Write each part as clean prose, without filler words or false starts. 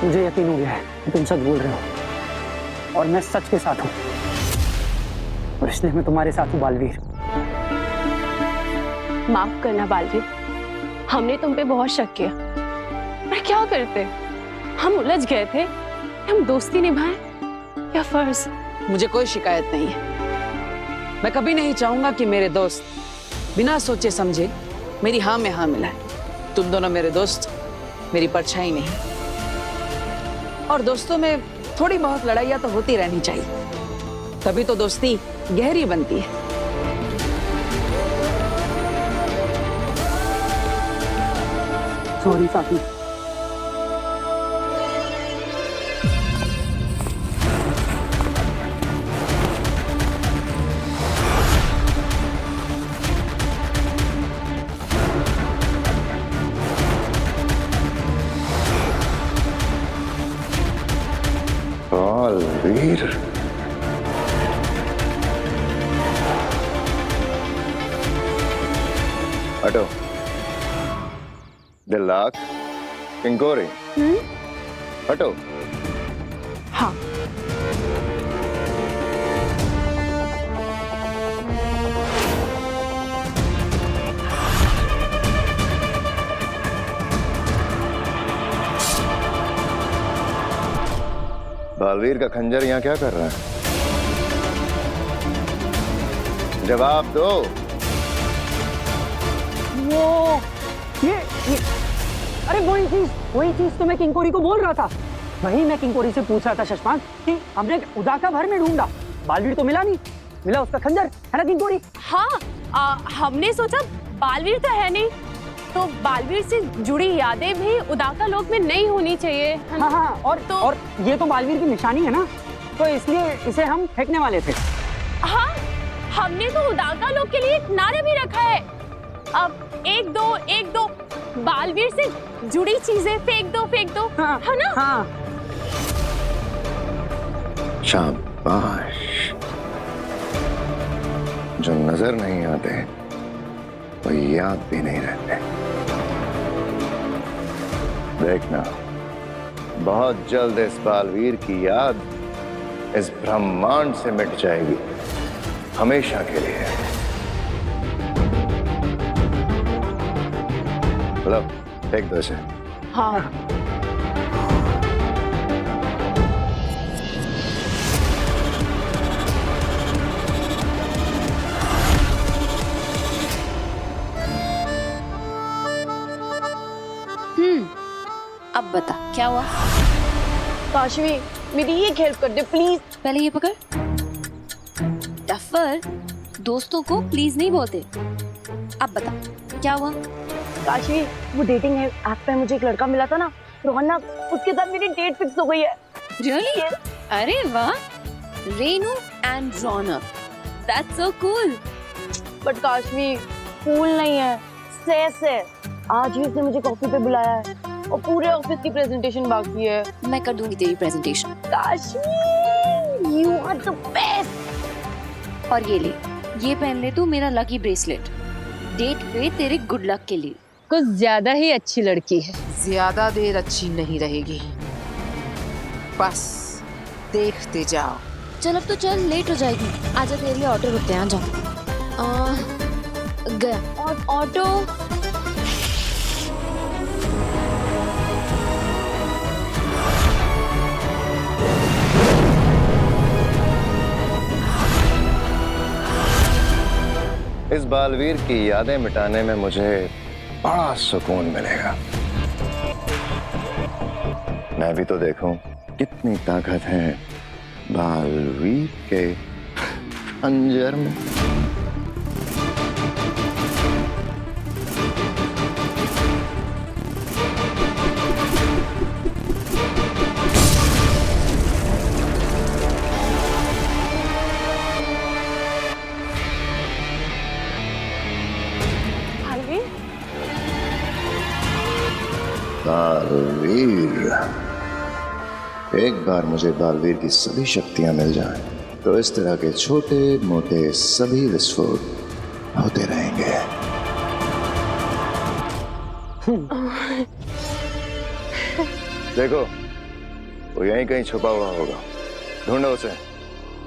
मुझे यकीन हो गया है कि तुम सच बोल रहे हो और मैं सच के साथ हूँ, और इसलिए मैं तुम्हारे साथ हूँ बालवीर। माफ करना बालवीर, हमने तुम पे बहुत शक किया, पर क्या करते, हम उलझ गए थे, हम दोस्ती निभाएं या फर्ज। मुझे कोई शिकायत नहीं है। मैं कभी नहीं चाहूंगा कि मेरे दोस्त बिना सोचे समझे मेरी हाँ में हाँ मिलाए। तुम दोनों मेरे दोस्त, मेरी परछाई नहीं। और दोस्तों में थोड़ी बहुत लड़ाइयाँ तो होती रहनी चाहिए, तभी तो दोस्ती गहरी बनती है। सॉरी साथी। बालवीर, हटो। दिल्लाक, किंकोरी, हटो। हाँ। बालवीर का खंजर यहाँ क्या कर रहा है? जवाब दो। वो ये अरे वही चीज तो मैं किंकोरी को बोल रहा था। वही मैं किंकोरी से पूछ रहा था शशपांक कि हमने उदाका भर में ढूंढा, बालवीर तो मिला नहीं, मिला उसका खंजर, है ना किंकोरी? हाँ, हमने सोचा बालवीर तो है नहीं, तो बालवीर से जुड़ी यादें भी उदाका लोक में नहीं होनी चाहिए। हाँ, और ये तो बालवीर की निशानी है ना, तो इसलिए इसे हम फेंकने वाले थे। हाँ, हमने तो उदाका लोक के लिए एक नारा भी रखा है, अब एक दो बालवीर से जुड़ी चीजें फेंक दो, हाँ, है ना? हाँ। शाबाश। जो नजर नहीं आते वो याद भी नहीं रहते। देखना, बहुत जल्द इस बालवीर की याद इस ब्रह्मांड से मिट जाएगी, हमेशा के लिए। मतलब फेंक दो इसे। हाँ। अब बता क्या हुआ? काशवी, मेरी एक हेल्प कर दे प्लीज। पहले ये पकड़। टफर, दोस्तों को प्लीज नहीं बोलते। अब बता क्या हुआ? काशवी, वो डेटिंग ऐप पे मुझे एक लड़का मिला था ना, रोहना, उसके साथ मेरी डेट फिक्स हो गई है। रियली? अरे वाह, Renu and Raunak, that's so cool. But Kashvi, cool नहीं है, सेस है। आज ही उसने मुझे कॉफी पे बुलाया है और पूरे ऑफिस की प्रेजेंटेशन बाकी है। मैं कर दूंगी तेरी presentation. Kashvi, you are the best. और ये ले, ये पहन ले तू मेरा लकी ब्रेसलेट, डेट पे तेरे गुड लक के लिए। कुछ ज्यादा ही अच्छी लड़की है। ज्यादा देर अच्छी नहीं रहेगी, बस देखते जाओ। चल अब तो चल, लेट हो जाएगी। आजा, तेरे लिए ऑटो रुकते हैं, आ जाओ। गया और ऑटो। इस बालवीर की यादें मिटाने में मुझे बड़ा सुकून मिलेगा। मैं भी तो देखूं कितनी ताकत है बालवीर के खंजर में। बालवीर, एक बार मुझे बालवीर की सभी शक्तियां मिल जाएं, तो इस तरह के छोटे मोटे सभी विस्फोट होते रहेंगे। देखो, वो यहीं कहीं छुपा हुआ होगा, ढूंढो उसे।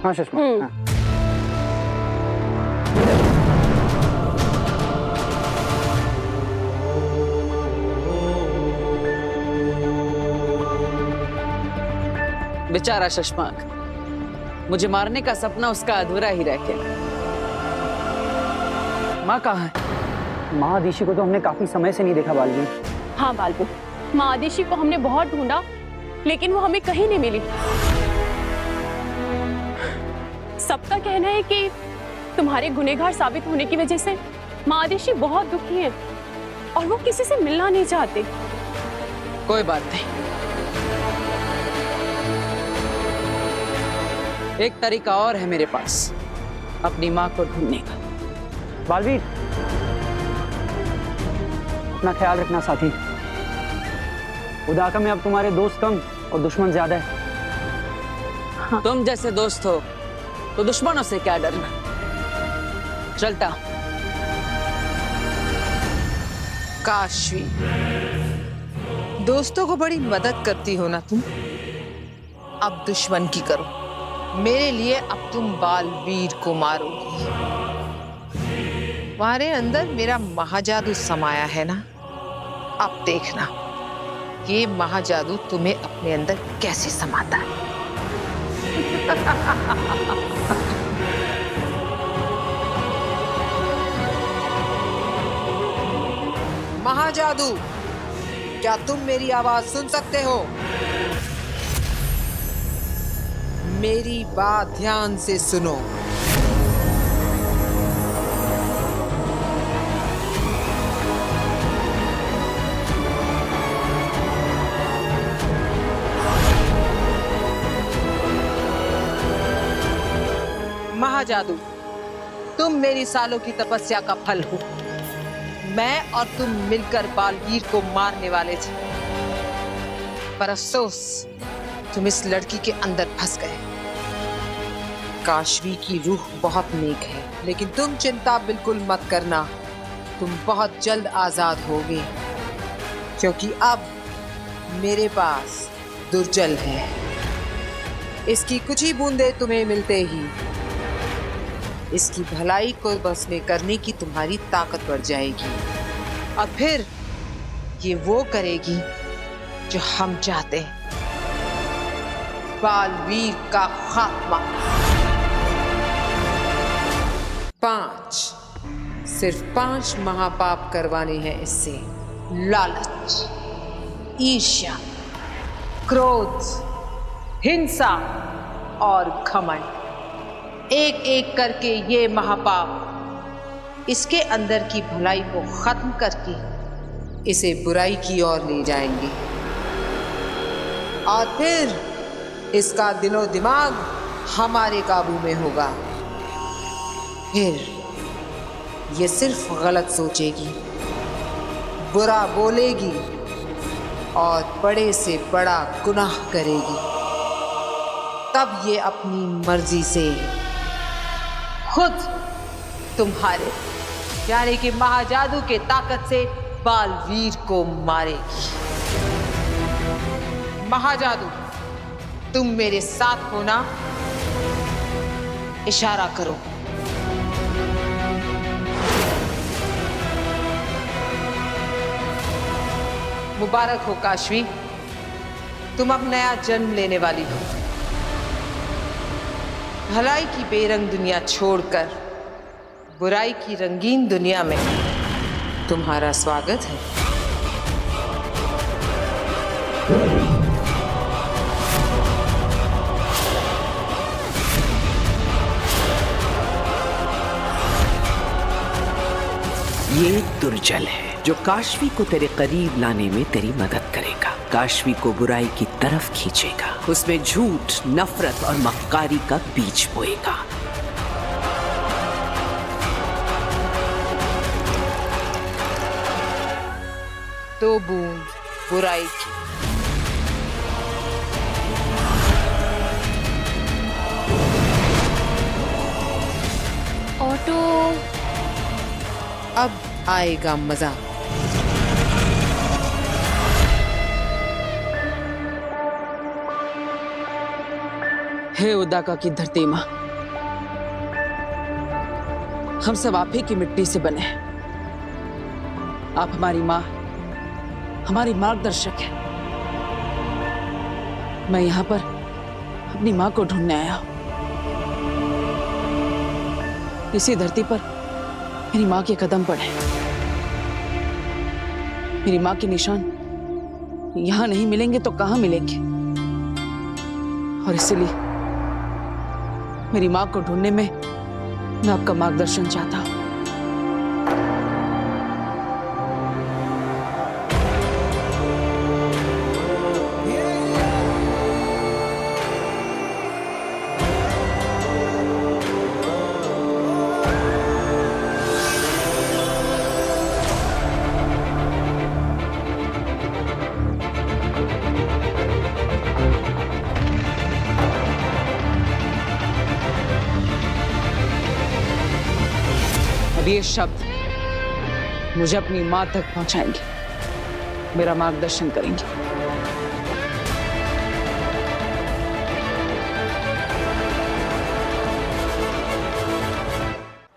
हाँ शशमान, हाँ। बेचारा शशमाक, मुझे मारने का सपना उसका अधूरा ही रह गया। माँ कहाँ है? माँ आदिशी को तो हमने काफी समय से नहीं देखा बालवीर। हाँ बालबू, माँ आदिशी को हमने बहुत ढूंढा, लेकिन वो हमें कहीं नहीं मिली। सबका कहना है कि तुम्हारे गुनहगार साबित होने की वजह से माँ आदिशी बहुत दुखी है और वो किसी से मिलना नहीं चाहते। कोई बात नहीं, एक तरीका और है मेरे पास अपनी माँ को ढूंढने का। बालवीर, अपना ख्याल रखना साथी। उदाका में अब तुम्हारे दोस्त कम और दुश्मन ज्यादा है। हाँ। तुम जैसे दोस्त हो तो दुश्मनों से क्या डरना। चलता हूं। काशवी, दोस्तों को बड़ी मदद करती हो ना तुम, अब दुश्मन की करो। मेरे लिए अब तुम बालवीर को मारोगी। तुम्हारे अंदर मेरा महाजादू समाया है ना, अब देखना ये महाजादू तुम्हें अपने अंदर कैसे समाता है। महाजादू, क्या तुम मेरी आवाज सुन सकते हो? मेरी बात ध्यान से सुनो। महाजादू, तुम मेरी सालों की तपस्या का फल हो। मैं और तुम मिलकर बालवीर को मारने वाले थे, पर अफसोस तुम इस लड़की के अंदर फंस गए। काशवी की रूह बहुत नेक है, लेकिन तुम चिंता बिल्कुल मत करना, तुम बहुत जल्द आजाद होगे, क्योंकि अब मेरे पास दुर्जल है। इसकी कुछ ही बूंदे तुम्हें मिलते ही इसकी भलाई को बस में करने की तुम्हारी ताकत बढ़ जाएगी, और फिर ये वो करेगी जो हम चाहते हैं, बालवीर का खात्मा। 5, सिर्फ 5 महापाप करवाने हैं इससे। लालच, ईर्ष्या, क्रोध, हिंसा और घमंड। एक एक करके ये महापाप इसके अंदर की भलाई को खत्म करके इसे बुराई की ओर ले जाएंगे, और फिर इसका दिलो दिमाग हमारे काबू में होगा। फिर ये सिर्फ गलत सोचेगी, बुरा बोलेगी और बड़े से बड़ा गुनाह करेगी। तब ये अपनी मर्जी से खुद तुम्हारे यानी कि महाजादू के ताकत से बालवीर को मारेगी। महाजादू, तुम मेरे साथ हो ना? इशारा करो। मुबारक हो काशवी, तुम अब नया जन्म लेने वाली हो। भलाई की बेरंग दुनिया छोड़कर बुराई की रंगीन दुनिया में तुम्हारा स्वागत है। ये दुर्जल है जो काशवी को तेरे करीब लाने में तेरी मदद करेगा, काशवी को बुराई की तरफ खींचेगा, उसमें झूठ, नफरत और मक्कारी का बीज बोएगा। तो बूंद बुराई की। ऑटो, अब आएगा मजा। हे उदाका की धरती माँ, हम सब आप ही की मिट्टी से बने हैं। आप हमारी माँ, हमारी मार्गदर्शक है। मैं यहाँ पर अपनी माँ को ढूंढने आया हूँ। इसी धरती पर मेरी माँ के कदम पड़े। मेरी माँ के निशान यहाँ नहीं मिलेंगे तो कहाँ मिलेंगे? और इसलिए मेरी माँ को ढूंढने में मैं आपका मार्गदर्शन चाहता हूँ। अब ये शब्द मुझे अपनी माँ तक पहुंचाएंगे, मेरा मार्गदर्शन करेंगे।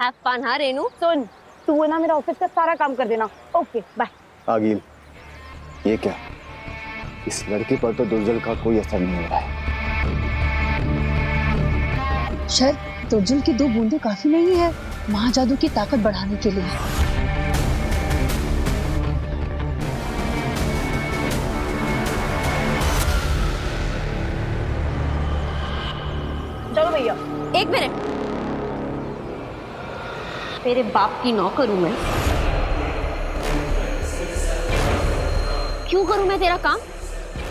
Have fun. हाँ रेनू, सुन, तू है ना मेरा ऑफिस का सारा काम कर देना। Okay bye. आगिल, ये क्या? इस लड़के पर तो दुर्जल का कोई असर नहीं हो रहा है। शायद दुर्जल की 2 बूंदें काफी नहीं है महाजादू की ताकत बढ़ाने के लिए। चलो भैया, 1 मिनट। तेरे बाप की नौकर हूं मैं। क्यों करूं मैं तेरा काम?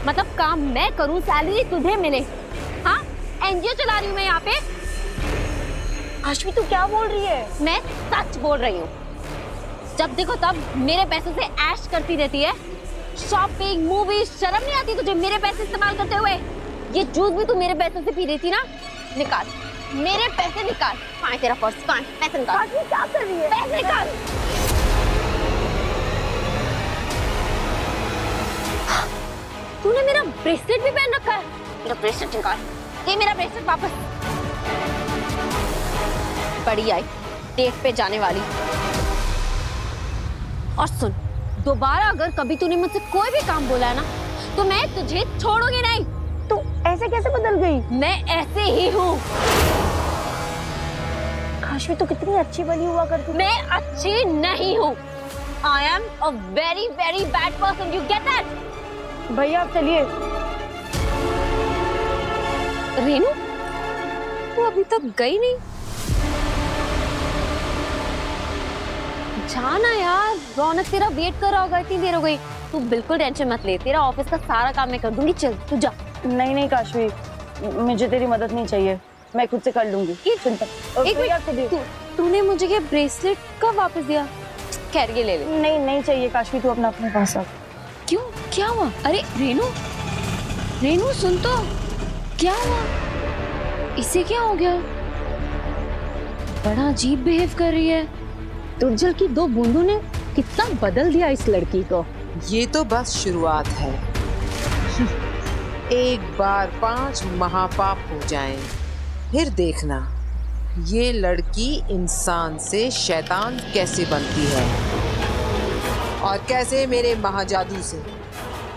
मतलब काम मैं करूं, सैलरी तुझे मिले। हाँ, एनजीओ चला रही हूं मैं यहाँ पे। आश्वी तू क्या बोल रही है? मैं सच बोल रही हूँ। जब देखो तब मेरे पैसों से ऐश करती रहती है। शॉपिंग, मूवीज, शर्म नहीं आती तुझे मेरे पैसे इस्तेमाल करते हुए? ये जूस भी तू मेरे पैसों से पी रही थी ना? निकाल मेरे पैसे, निकाल। कहाँ है तेरा पर्स? कहाँ है? पैसे निकाल। क्या कर रही है? पैसे निकाल। तूने मेरा ब्रेसलेट भी पहन रखा है। मेरा ब्रेसलेट निकाल। ये मेरा ब्रेसलेट वापस। बड़ी आई डेट पे जाने वाली। और सुन, दोबारा अगर कभी तूने मुझसे कोई भी काम बोला है ना, तो मैं तुझे छोड़ूंगी नहीं। तू ऐसे कैसे बदल गई? मैं ऐसे ही हूँ। काशवी तो कितनी अच्छी बनी हुआ करती। मैं अच्छी नहीं हूँ। I am a very very bad person. You get that? भैया आप चलिए। रेनू, तू अभी तक गई नहीं? जाना यार, रौनक तेरा वेट कर रहा होगा, इतनी देर हो गई। तू बिल्कुल टेंशन मत ले, तेरा ऑफिस का सारा काम मैं कर दूंगी। चल तू जा। नहीं नहीं काशवी, मुझे तेरी मदद नहीं चाहिए, मैं खुद से कर लूंगी। एक मिनट, तूने मुझे ये ब्रेसलेट कब वापस दिया? खैर ये ले ले। नहीं नहीं चाहिए काशवी, तू अपना अपने पास रख। क्यों, क्या हुआ? अरे रेनू, रेनू सुन तो, क्या हुआ? इसे क्या हो गया? बड़ा अजीब बिहेव कर रही है। दुर्जल की 2 बूंदों ने कितना बदल दिया इस लड़की को। ये तो बस शुरुआत है। एक बार 5 महापाप हो जाएं, फिर देखना ये लड़की इंसान से शैतान कैसे बनती है और कैसे मेरे महाजादू से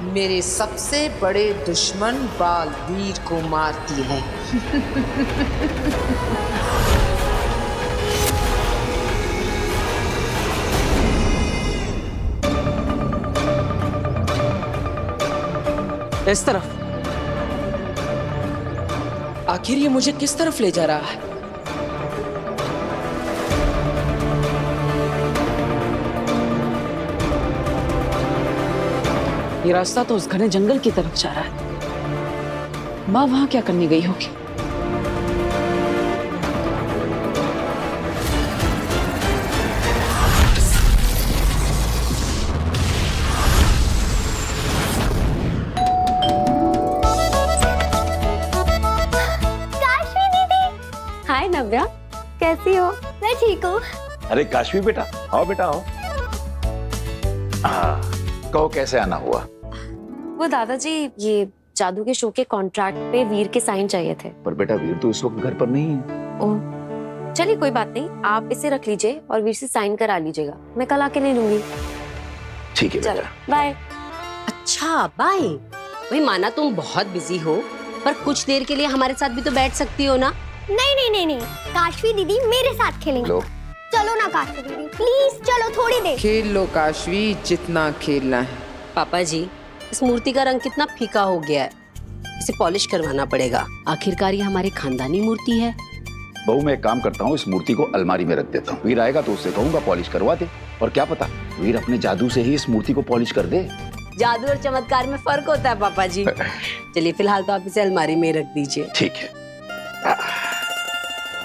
मेरे सबसे बड़े दुश्मन बालवीर को मारती है। इस तरफ। आखिर ये मुझे किस तरफ ले जा रहा है? ये रास्ता तो उस घने जंगल की तरफ जा रहा है। माँ वहां क्या करने गई होगी? हाय नव्या, कैसी हो? मैं ठीक हूँ। अरे काशवी बेटा, आओ बेटा आओ। हाँ, कहो कैसे आना हुआ? वो दादाजी, ये जादू के शो के कॉन्ट्रैक्ट पे वीर के साइन चाहिए थे। पर बेटा वीर तो इस वक्त घर पर नहीं है। ओह, चलिए कोई बात नहीं, आप इसे रख लीजिए और वीर से साइन करा लीजिएगा, मैं कल आके ले लूंगी। ठीक है चलो बेटा। बाय। अच्छा बाय। भाई माना तुम बहुत बिजी हो, पर कुछ देर के लिए हमारे साथ भी तो बैठ सकती हो ना। नहीं नहीं नहीं नहीं, काशवी दीदी मेरे साथ खेलेंगे। लो। चलो ना काशवी दीदी, प्लीज चलो थोड़ी देर। खेल लो काशवी, जितना खेलना है। पापा जी, इस मूर्ति का रंग कितना फीका हो गया है, इसे पॉलिश करवाना पड़ेगा। आखिरकार ये हमारी खानदानी मूर्ति है। बहू मैं एक काम करता हूँ, इस मूर्ति को अलमारी में रख देता हूँ। वीर आएगा तो उससे कहूंगा पॉलिश करवा दे, और क्या पता वीर अपने जादू से ही इस मूर्ति को पॉलिश कर दे। जादू और चमत्कार में फर्क होता है पापा जी। चलिए फिलहाल तो आप इसे अलमारी में रख दीजिए। ठीक है।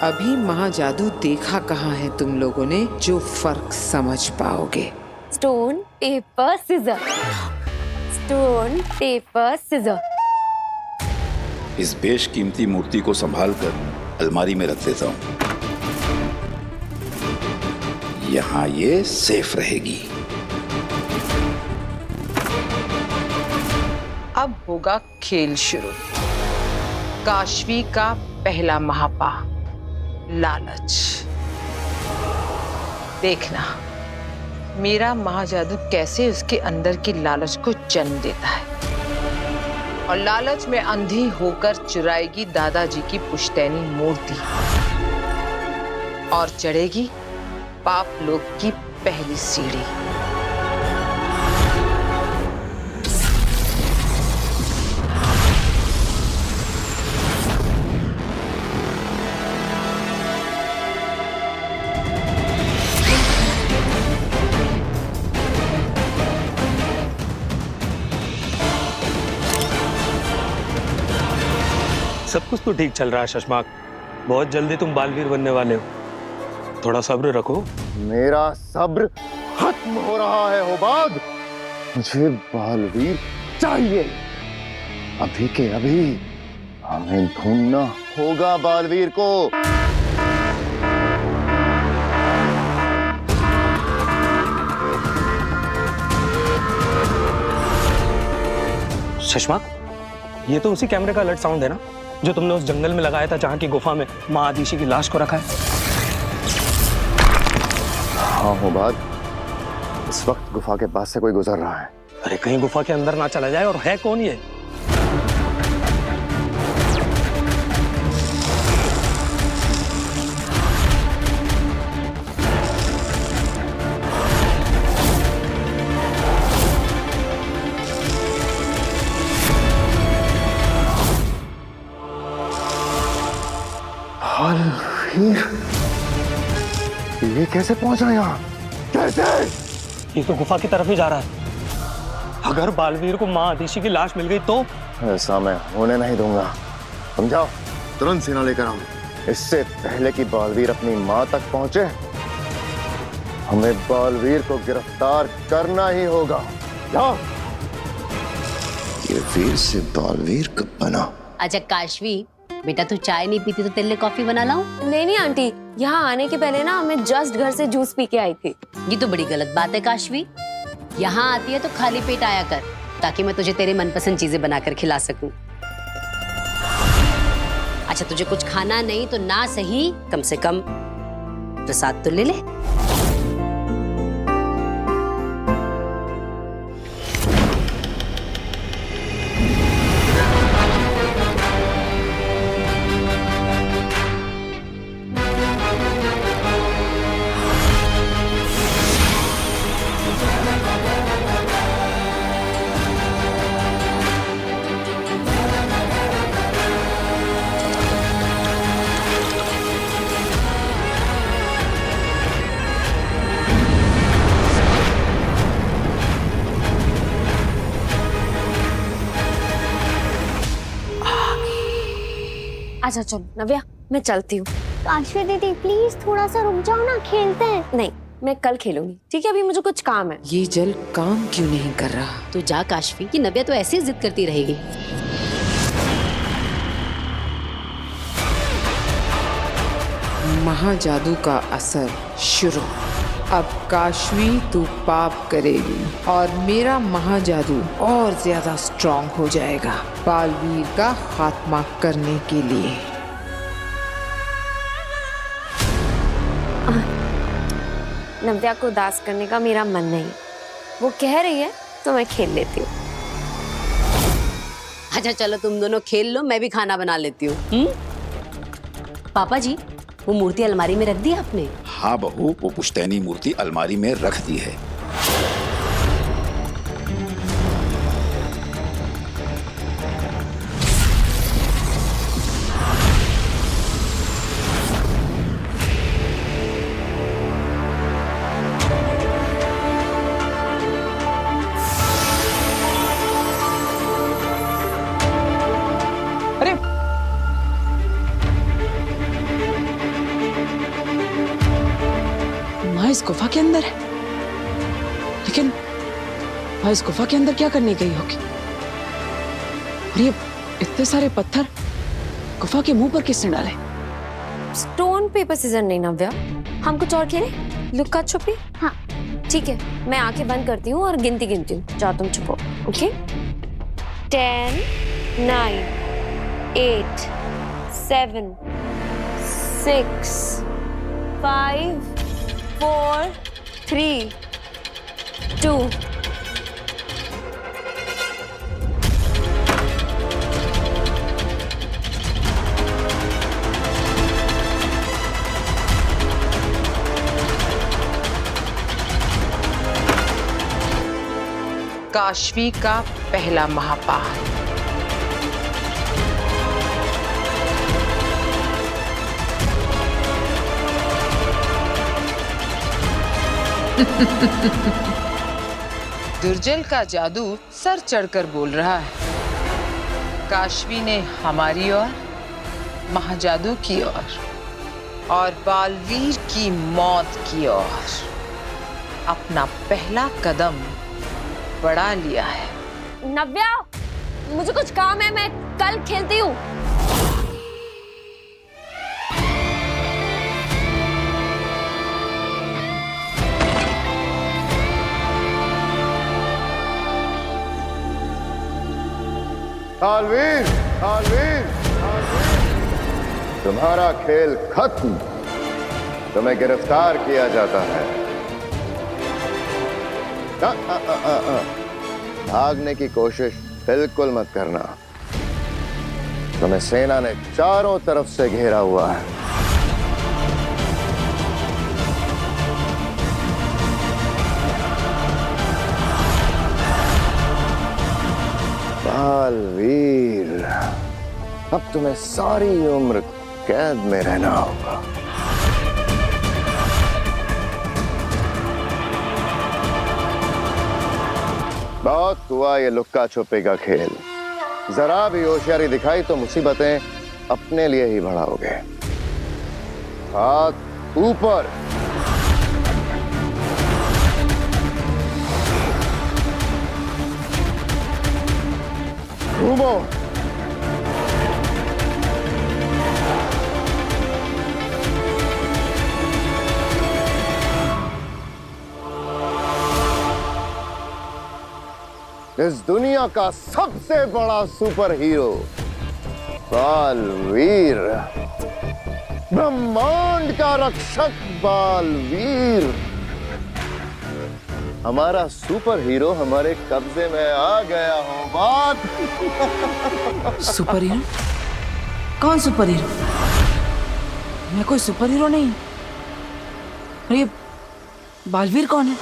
अभी महाजादू देखा कहाँ है तुम लोगों ने जो फर्क समझ पाओगे। Stone paper scissor, stone paper scissor. इस बेशकीमती मूर्ति को संभाल कर अलमारी में रख देता हूँ, यहाँ ये सेफ रहेगी। अब होगा खेल शुरू। काशवी का पहला महापा, लालच। देखना मेरा महाजादू कैसे उसके अंदर की लालच को जन्म देता है, और लालच में अंधी होकर चुराएगी दादाजी की पुश्तैनी मूर्ति और चढ़ेगी पाप लोक की पहली सीढ़ी। सब कुछ तो ठीक चल रहा है शशमाक, बहुत जल्दी तुम बालवीर बनने वाले हो, थोड़ा सब्र रखो। मेरा सब्र खत्म हो रहा है होबाद, मुझे बालवीर चाहिए अभी के अभी। हमें ढूंढना होगा बालवीर को। शशमाक, ये तो उसी कैमरे का अलर्ट साउंड है ना, जो तुमने उस जंगल में लगाया था जहाँ की गुफा में माँ आदिशी की लाश को रखा है। हाँ होबाद, इस वक्त गुफा के पास से कोई गुजर रहा है। अरे कहीं गुफा के अंदर ना चला जाए, और है कौन ये? बालवीर, ये कैसे पहुंचा यहाँ? कैसे? ये तो गुफा की तरफ ही जा रहा है। अगर बालवीर को माँ आदिशी की लाश मिल गई तो? ऐसा मैं होने नहीं दूंगा। समझाओ, तुरंत सेना लेकर आओ। इससे पहले कि बालवीर अपनी माँ तक पहुंचे, हमें बालवीर को गिरफ्तार करना ही होगा। जाओ। ये वीर से बालवीर कब बना? अच्छा काशवी, बेटा तू चाय नहीं पीती तो तेरे लिए कॉफी बना लाऊं? नहीं नहीं आंटी, यहाँ आने के पहले ना मैं जस्ट घर से जूस पी के आई थी। ये तो बड़ी गलत बात है काशवी। यहाँ आती है तो खाली पेट आया कर, ताकि मैं तुझे तेरी मनपसंद चीजें बनाकर खिला सकूं। अच्छा तुझे कुछ खाना नहीं तो ना सही, कम से कम प्रसाद तो ले ले। अच्छा चलो नव्या, मैं चलती हूँ। काशवी दीदी प्लीज थोड़ा सा रुक जाओ ना, खेलते हैं। नहीं, मैं कल खेलूंगी, ठीक है? अभी मुझे कुछ काम है। ये जल काम क्यों नहीं कर रहा? तो जा काशवी, की नव्या तो ऐसे ही जिद करती रहेगी। महाजादू का असर शुरू अब काशवी तू पाप करेगी और मेरा महाजादू और ज्यादा स्ट्रांग हो जाएगा बालवीर का खात्मा करने के लिए। नव्या को उदास करने का मेरा मन नहीं, वो कह रही है तो मैं खेल लेती हूँ। अच्छा चलो तुम दोनों खेल लो, मैं भी खाना बना लेती हूँ। पापा जी, वो मूर्ति अलमारी में रख दी आपने? हाँ बहू, वो पुश्तैनी मूर्ति अलमारी में रख दी है। इस गुफा के अंदर है, लेकिन वह इस गुफा के अंदर क्या करने गई होगी? और ये इतने सारे पत्थर गुफा के मुंह पर किसने डाले? स्टोन पेपर सीजर नहीं नव्या, हम कुछ और खेलें? लुक्का छुपी? हाँ ठीक है, मैं आंखें बंद करती हूँ और गिनती हूँ, जाओ तुम छुपो। ओके 10 9 8 7 6 5 4 3 2 काशवी का पहला महापाल। दुर्जल का जादू सर चढ़कर बोल रहा है। काशवी ने हमारी ओर, महाजादू की ओर और बालवीर की मौत की ओर अपना पहला कदम बढ़ा लिया है। नव्या, मुझे कुछ काम है, मैं कल खेलती हूँ। बालवीर, बालवीर, तुम्हारा खेल खत्म। तुम्हें गिरफ्तार किया जाता है। भागने की कोशिश बिल्कुल मत करना। तुम्हें सेना ने चारों तरफ से घेरा हुआ है। बालवीर, अब तुम्हें सारी उम्र कैद में रहना होगा। बहुत हुआ ये लुक्का छुपे का खेल। जरा भी होशियारी दिखाई तो मुसीबतें अपने लिए ही बढ़ाओगे। हाथ ऊपर। घूमो। इस दुनिया का सबसे बड़ा सुपर हीरो बालवीर, ब्रह्मांड का रक्षक बालवीर, हमारा सुपर हीरो हमारे कब्जे में आ गया हो। बात सुपर हीरो? कौन सुपर हीरो? मैं कोई सुपर हीरो नहीं। अरे बालवीर कौन है?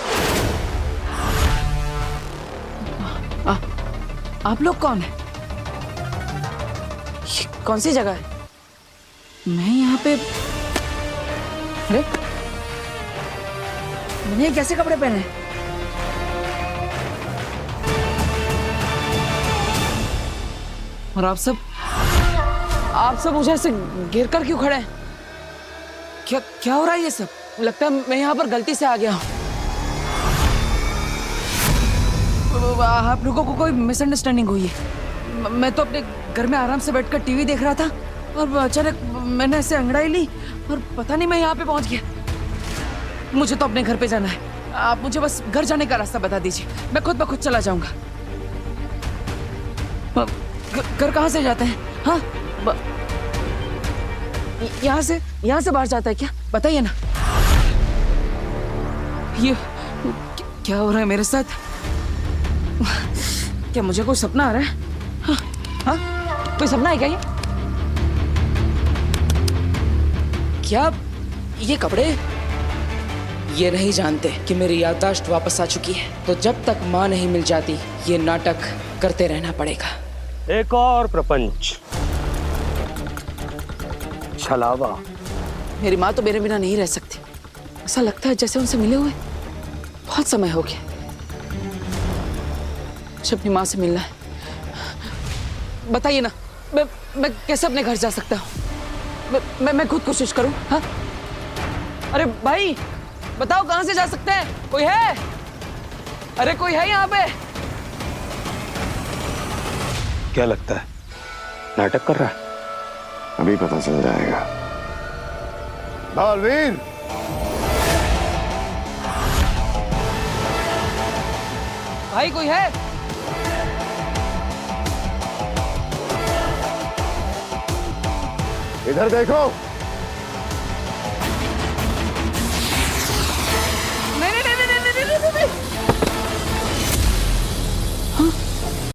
आप लोग कौन है? ये कौन सी जगह है? मैं यहाँ पे, अरे मैंने कैसे कपड़े पहने? और आप सब मुझे ऐसे घेर कर क्यों खड़े हैं? क्या हो रहा है ये सब? लगता है मैं यहाँ पर गलती से आ गया हूँ। आप लोगों को कोई मिसअंडरस्टैंडिंग हुई है। मैं तो अपने घर में आराम से बैठकर टीवी देख रहा था और अचानक मैंने ऐसे अंगड़ाई ली और पता नहीं मैं यहाँ पे पहुंच गया। मुझे तो अपने घर पे जाना है। आप मुझे बस घर जाने का रास्ता बता दीजिए, मैं खुद ब खुद चला जाऊंगा। घर कहाँ से जाते हैं? हाँ, यहाँ से बाहर जाता है क्या? बताइए ना। ये क्या हो रहा है मेरे साथ? क्या मुझे कोई सपना आ रहा है? हाँ, हाँ? कोई सपना है क्या ये? क्या ये कपड़े? ये नहीं जानते कि मेरी याददाश्त वापस आ चुकी है, तो जब तक माँ नहीं मिल जाती ये नाटक करते रहना पड़ेगा। एक और प्रपंच, छलावा। मेरी माँ तो मेरे बिना नहीं रह सकती। ऐसा लगता है जैसे उनसे मिले हुए बहुत समय हो गया। मुझे अपनी माँ से मिलना है। बताइए ना, मैं कैसे अपने घर जा सकता हूँ? मैं खुद कोशिश करूँ? हाँ? अरे भाई बताओ कहाँ से जा सकते हैं? कोई है? अरे कोई है यहाँ पे? क्या लगता है नाटक कर रहा है? अभी पता चल जाएगा। बालवीर, भाई कोई है? इधर देखो।